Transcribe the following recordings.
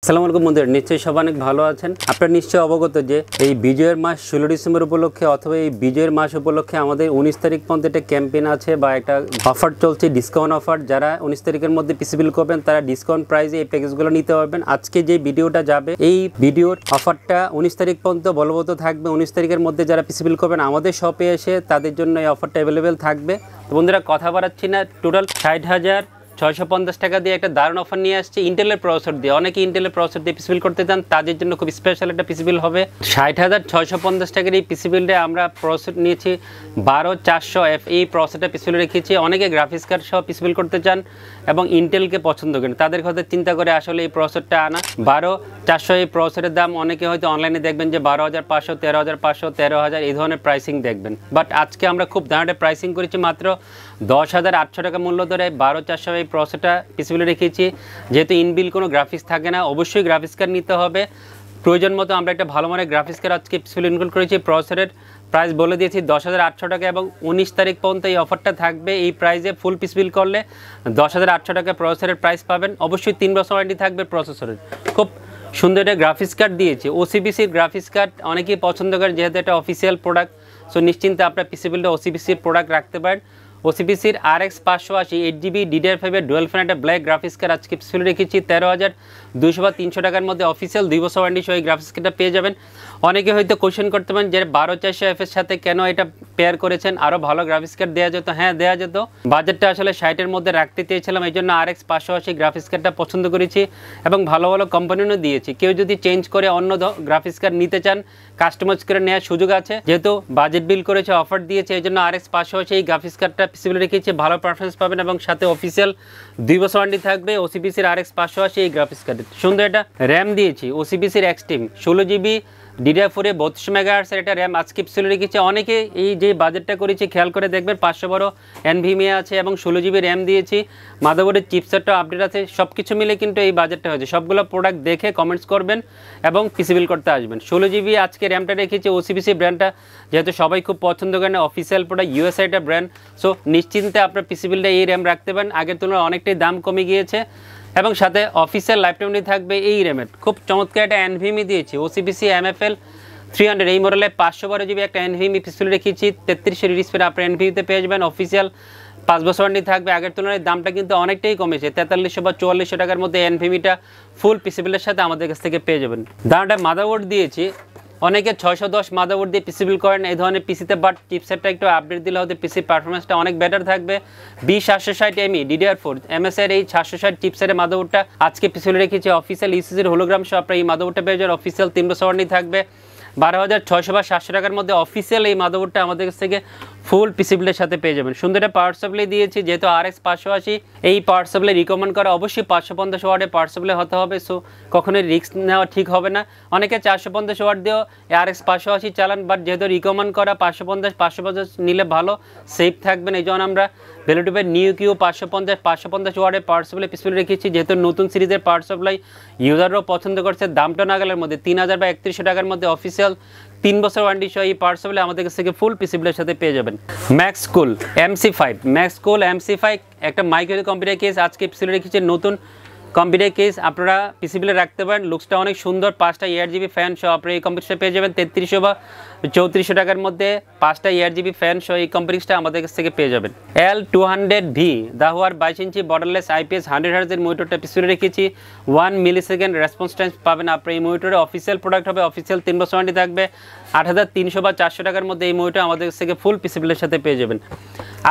আসসালামু আলাইকুম বন্ধুরা, নিশ্চয়ই সবাই অনেক ভালো আছেন। আপনারা নিশ্চয়ই অবগত যে এই বিজয়ের মাস 16 ডিসেম্বর উপলক্ষে অথবা এই বিজয়ের মাস উপলক্ষে আমাদের 19 তারিখ পর্যন্ত একটা ক্যাম্পেইন আছে বা একটা অফার চলছে, ডিসকাউন্ট অফার। যারা 19 তারিখের মধ্যে পিসি বিল করবেন তারা ডিসকাউন্ট প্রাইসে এই প্যাকেজগুলো নিতে পারবেন। আজকে যে ভিডিওটা যাবে এই ভিডিওর অফারটা 19 তারিখ পর্যন্ত বলবৎ থাকবে। 19 তারিখের মধ্যে যারা পিসি বিল করবেন আমাদের শপে এসে তাদের জন্য এই অফারটা অ্যাভেলেবেল থাকবে। তো বন্ধুরা কথা বাড়াচ্ছি না, টোটাল 60,650 টাকা দিয়ে একটা দারুণ অফার নিয়ে আসছে ইন্টেলের প্রসেসর দিয়ে। অনেকে ইন্টেলের প্রসেসর দিয়ে পিসি বিল করতে চান, তাদের জন্য খুব স্পেশাল একটা পিসি বিল হবে। 60,650 টাকার এই পিসি বিলটা আমরা প্রসেসর নিয়েছি 12400F। এই প্রসেসরটা পিসি বিল রেখেছি। অনেকে গ্রাফিক্স কার্ড সহ পিসি বিল করতে চান এবং ইন্টেলকে পছন্দ করেন, তাদের কথা চিন্তা করে আসলে এই প্রসেসরটা আনা। 12400 এই প্রসেসরের দাম অনেকে হয়তো অনলাইনে দেখবেন যে 12,500, 13,500, 13,000 এই ধরনের প্রাইসিং দেখবেন, বাট আজকে আমরা খুব দাঁড়াতে প্রাইসিং করেছি মাত্র 10,800 টাকা মূল্য ধরে 12400 এই প্রসেসরটা পিসি বিলে রেখেছি। যেহেতু ইনবিল কোনো গ্রাফিক্স থাকে না, অবশ্যই গ্রাফিক্স কার্ড নিতে হবে। প্রয়োজন মতো আমরা একটা ভালো মানের গ্রাফিক্স কার্ড আজকে পিসি বিলে ইনক্লুড করেছি। প্রসেসরের প্রাইস বলে দিয়েছি 10,800 টাকা এবং 19 তারিখ পর্যন্ত এই অফারটা থাকবে। এই প্রাইসে ফুল পিসি বিল করলে 10,800 টাকা প্রসেসরের প্রাইস পাবেন। অবশ্যই 3 বছর ওয়ারেন্টি থাকবে প্রসেসরের। খুব সুন্দর একটা গ্রাফিক্স কার্ড দিয়েছি, ওসিবিসির গ্রাফিক্স কার্ড অনেকেই পছন্দ করেন যেহেতু এটা অফিসিয়াল প্রোডাক্ট। সো নিশ্চিন্তে আপনার পিসি বিলটা ওসিবিসির প্রোডাক্ট রাখতে পারেন। ওসিবিসির RX 580 8GB DDR5 এর ডুয়েল ফ্যান একটা ব্ল্যাক গ্রাফিক্স কার্ড আজকে পিসি বিলে রেখেছি 13,200 বা 300 টাকার মধ্যে। অফিসিয়াল 2 বছর ওয়ারেন্টি সহ এই গ্রাফিক্স কার্ডটা পেয়ে যাবেন। অনেকে হয়তো কোয়েশ্চেন করতে পারেন যে 12400F এর সাথে কেন এটা পেয়ার করেছেন, আরও ভালো গ্রাফিক্স কার্ড দেওয়া যেত। হ্যাঁ দেওয়া যেত, বাজেটটা আসলে 60-এর মধ্যে রাখতে চেয়েছিলাম, এই জন্য RX 580 গ্রাফিক্স কার্ডটা পছন্দ করেছি এবং ভালো ভালো কোম্পানিও দিয়েছি। কেউ যদি চেঞ্জ করে অন্য গ্রাফিক্স কার্ড নিতে চান কাস্টমাইজ করে নেওয়ার সুযোগ আছে। যেহেতু বাজেট বিল করেছে, অফার দিয়েছে, এই জন্য RX 580 এই গ্রাফিক্স কার্ডটা পিসি বিলে রেখেছি। ভালো পারফরমেন্স পাবেন এবং সাথে অফিসিয়াল 2 বছর ওয়ারেন্টি থাকবে ওসিবিসির RX 580 এই গ্রাফিক্স কার্ডে। সুন্দর একটা র্যাম দিয়েছি ওসিবিসির এক্সট্রিম 16GB DDR4 এ 32 মেগাহার্টজের একটা র্যাম আজকে পিসি বিলে রেখেছি। অনেকে এই যে বাজেটটা করেছি খেয়াল করে দেখবেন 500 বড় NVMe আছে এবং 16GB র্যাম দিয়েছি। মাদারবোর্ডের চিপসেটটা আপডেট আছে, সব কিছু মিলে কিন্তু এই বাজেটটা হয়েছে। সবগুলো প্রোডাক্ট দেখে কমেন্টস করবেন এবং পিসি বিল করতে আসবেন। 16GB আজকে র্যামটা রেখেছি। ওসিবিসি ব্র্যান্ডটা যেহেতু সবাই খুব পছন্দ করেন, অফিসিয়াল প্রোডাক্ট, USA একটা ব্র্যান্ড। সো নিশ্চিন্তে আপনার পিসি বিলটা এই র্যাম রাখতে পারেন। আগের তুলনায় অনেকটাই দাম কমে গিয়েছে এবং সাথে অফিসিয়াল লাইফ টাইম থাকবে এই র্যামের। খুব চমৎকার একটা NVMe দিয়েছি ওসিবিসি MFL 300 এই মডেলে 512GB একটা NVMe পিসি বিল রেখেছি। 3300 স্পিড আপনার NVMe-তে পেয়ে যাবেন। অফিসিয়াল 5 বছর ওয়ারেন্টি থাকবে। আগের তুলনায় দামটা কিন্তু অনেকটাই কমেছে, 4300 বা 4400 টাকার মধ্যে NVMe-টা ফুল পিসি বিলের সাথে আমাদের কাছ থেকে পেয়ে যাবেন। দামটা মাদারবোর্ড দিয়েছি। অনেকে 610 মাদারবোর্ড দিয়ে পিসি বিল করেন এই ধরনের পিসিতে, বাট চিপসেটটা একটু আপডেট দিলে হয়তো পিসির পারফরমেন্সটা অনেক বেটার থাকবে। B760ME DDR4 MS-এর এই 760 চিপসেটের মাদারবোর্ডটা আজকে পিসি বিলে রেখেছি। অফিসিয়াল ECCর হোলোগ্রাম সহ আপনার এই মাদারবোর্ডটা পেয়ে যাবেন। অফিসিয়াল 3 বছর ওয়ারেন্টি থাকবে। 12,600 বা 700 টাকার মধ্যে অফিসিয়াল এই মাদারবোর্ডটা আমাদের কাছ থেকে ফুল পিসি বিলের সাথে পেয়ে যাবেন। সুন্দর একটা পাওয়ার সাপ্লাই দিয়েছি। যেহেতু RX 580 এই পাওয়ার সাপ্লাই রিকমেন্ড করা অবশ্যই 550 ওয়াটের পাওয়ার সাপ্লাই হতে হবে। সো কখনোই রিস্ক নেওয়া ঠিক হবে না। অনেকে 450 ওয়াট দিয়েও RX 580 চালান, বাট যেহেতু রিকমেন্ড করা 550 নিলে ভালো সেফ থাকবেন। এই জন্য আমরা ভ্যালুটিপের NeoQ 550 ওয়াটের পাওয়ার সাপ্লাই পিসি বিলে রেখেছি। যেহেতু নতুন সিরিজের পাওয়ার সাপ্লাই ইউজাররাও পছন্দ করছে, দামটা নাগালের মধ্যে 3000 বা 3100 টাকার মধ্যে অফিসিয়াল 3 বছর ওয়ারেন্টি সহ এই পাওয়ার সাপ্লাই আমাদের কাছ থেকে ফুল পিসি বিলের সাথে পেয়ে যাবেন। ম্যাক্সকুল MC5 একটা মাইক্রো কম্পিউটার কেস আজকে পিসি বিলে রেখেছি। নতুন কম্পিউটার কেস আপনারা পিসি বিলে রাখতে পারেন। লুকসটা অনেক সুন্দর। 5টা ARGB ফ্যান সহ আপনারা এই কম্পিউটারটা পেয়ে যাবেন 3300 বা 3400 টাকার মধ্যে। 5টা ARGB ফ্যান সহ এই কম্পিউটারটা আমাদের কাছ থেকে পেয়ে যাবেন। L200V দাহুয়ার 22 ইঞ্চি বর্ডারলেস IPS 100Hz এর মনিটরটা পিসি বিলে রেখেছি। 1 মিলিসেকেন্ড রেসপন্স টাইম পাবেন আপনার এই মনিটরে। অফিসিয়াল প্রোডাক্ট হবে, অফিসিয়াল 3 বছর ওয়ারেন্টি থাকবে। 8,300 বা 400 টাকার মধ্যে এই মনিটর আমাদের কাছ থেকে ফুল পিসি বিলের সাথে পেয়ে যাবেন।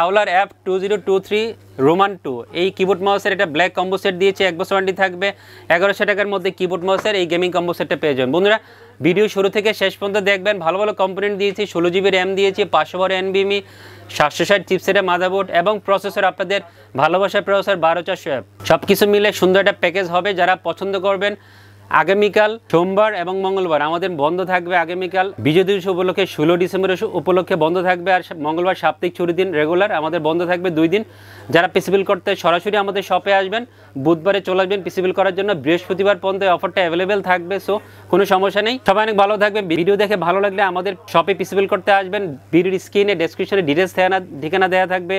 আওলার F2023 রোমান 2 এই কিবোর্ড মাউসের এটা ব্ল্যাক কম্বো সেট দিয়েছে, 1 বছর ওয়ারেন্টি থাকবে। 1100 টাকার মধ্যে কিবোর্ড মাউসের এই গেমিং কম্বো সেটটা পেয়ে যাবেন। বন্ধুরা ভিডিও শুরু থেকে শেষ পর্যন্ত দেখবেন। ভালো ভালো কম্পোনেন্ট দিয়েছি। 16GB র্যাম দিয়েছি, 500 বড় NVMe, 760 চিপসেটের মাদারবোর্ড এবং প্রসেসর আপনাদের ভালোবাসার প্রসেসর 12400F। সব কিছু মিলে সুন্দর একটা প্যাকেজ হবে। যারা পছন্দ করবেন আগামীকাল সোমবার এবং মঙ্গলবার আমাদের বন্ধ থাকবে। আগামীকাল বিজয় দিবস উপলক্ষে 16 ডিসেম্বর উপলক্ষে বন্ধ থাকবে, আর মঙ্গলবার সাপ্তাহিক ছুটির দিন রেগুলার আমাদের বন্ধ থাকবে 2 দিন। যারা পিসি বিল করতে সরাসরি আমাদের শপে আসবেন, বুধবারে চলে আসবেন পিসি বিল করার জন্য। বৃহস্পতিবার পর্যন্ত অফারটা অ্যাভেলেবেল থাকবে। সো কোনো সমস্যা নেই। সবাই অনেক ভালো থাকবে। ভিডিও দেখে ভালো লাগলে আমাদের শপে পিসি বিল করতে আসবেন। ভিডিওর স্ক্রিনে ডেসক্রিপশনে ডিটেলস ঠিকানা দেওয়া থাকবে।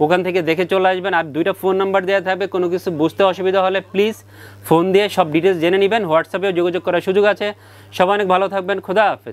ওখান থেকে দেখে চলে আসবেন। আর 2টা ফোন নাম্বার দেওয়া থাকবে, কোনো কিছু বুঝতে অসুবিধা হলে প্লিজ ফোন দিয়ে সব ডিটেলস জেনে নেবেন। হোয়াটসঅ্যাপেও যোগাযোগ করার সুযোগ আছে। সবাই অনেক ভালো থাকবেন। খোদা হাফেজ।